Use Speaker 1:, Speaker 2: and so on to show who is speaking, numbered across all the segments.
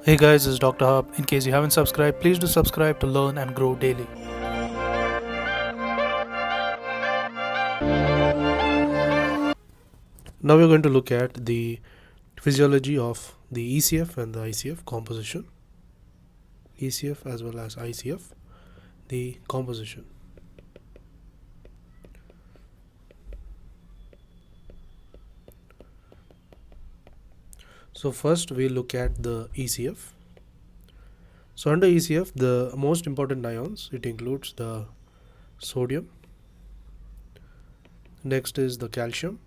Speaker 1: Hey guys, this is Dr. Hub. In case you haven't subscribed, please do subscribe to learn and grow daily. Now we're going to look at the physiology of the ECF and the ICF composition. ECF as well as ICF, the composition. So first we look at the ECF. So under ECF, the most important ions, it includes the sodium. Next is the calcium.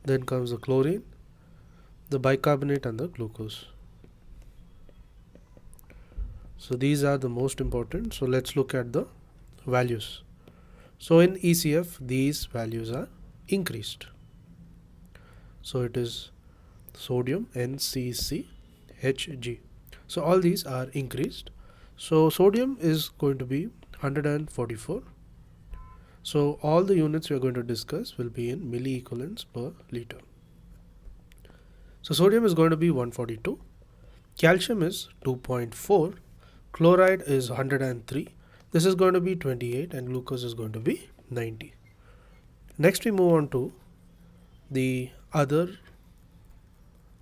Speaker 1: Then comes the chlorine, the bicarbonate and the glucose. So these are the most important. So let's look at the values. So in ECF, these values are increased. So it is sodium NCCHG. So all these are increased. So sodium is going to be 144. So all the units we are going to discuss will be in milliequivalents per liter. So sodium is going to be 142. Calcium is 2.4. Chloride is 103. This is going to be 28 and glucose is going to be 90. Next we move on to the other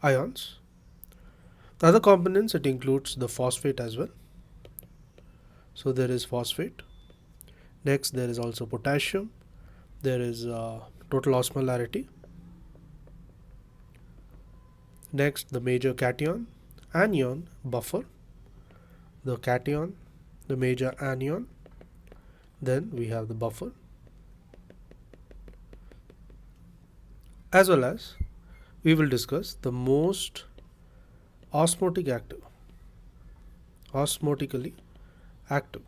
Speaker 1: ions. The other components, it includes the phosphate as well. So there is phosphate. Next there is also potassium. There is total osmolarity. Next the major cation, anion, buffer. The cation, the major anion. Then we have the buffer. As well as we will discuss the most osmotically active.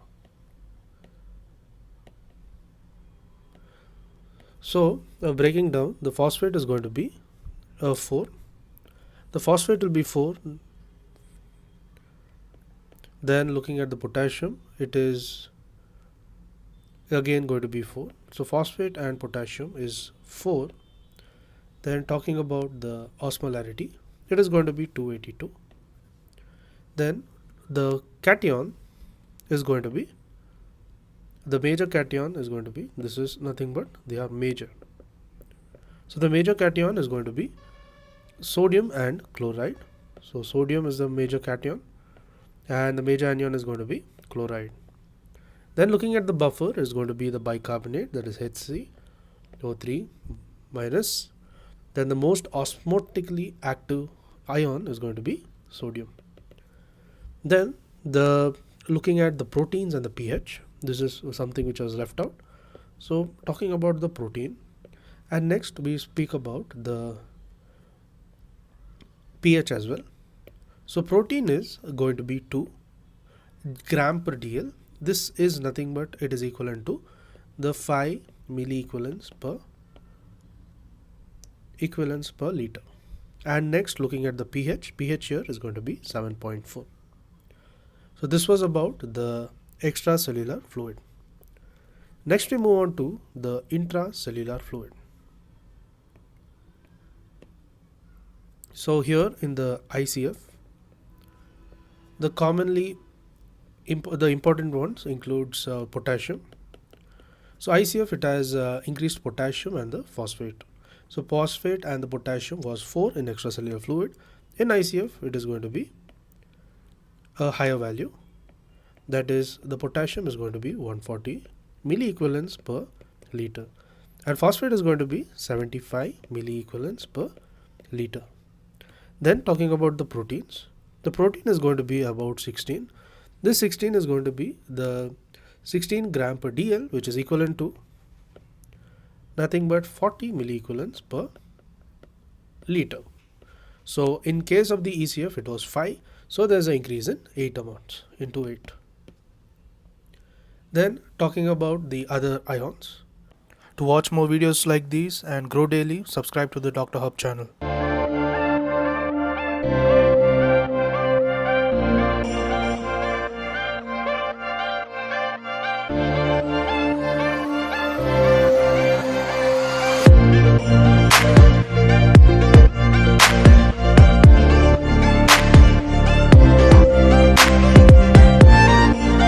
Speaker 1: So breaking down, the phosphate is going to be 4. The phosphate will be 4. Then looking at the potassium, it is again going to be 4. So phosphate and potassium is 4. Then talking about the osmolarity, it is going to be 282. Then the cation is going to be, the major cation is going to be, this is nothing but they are major. So the major cation is going to be sodium and chloride. So sodium is the major cation and the major anion is going to be chloride. Then looking at the buffer is going to be the bicarbonate, that is HCO3 minus. Then the most osmotically active ion is going to be sodium. Then the looking at the proteins and the pH, this is something which was left out. So talking about the protein, and next we speak about the pH as well. So protein is going to be 2 gram per dl. This is nothing but it is equivalent to the 5 milliequivalents per liter. And next looking at the pH here is going to be 7.4. So this was about the extracellular fluid. Next we move on to the intracellular fluid. So here in the ICF, the commonly the important ones includes potassium. So ICF, it has increased potassium and the phosphate. So phosphate and the potassium was 4 in extracellular fluid. In ICF, it is going to be a higher value. That is, the potassium is going to be 140 milliequivalents per liter. And phosphate is going to be 75 milliequivalents per liter. Then talking about the proteins. The protein is going to be about 16. This 16 is going to be the 16 gram per dl, which is equivalent to nothing but 40 milliequivalents per liter. So in case of the ECF, it was 5. So there's an increase in 8 amounts into 8. Then talking about the other ions. To watch more videos like these and grow daily, subscribe to the Dr. Hub channel.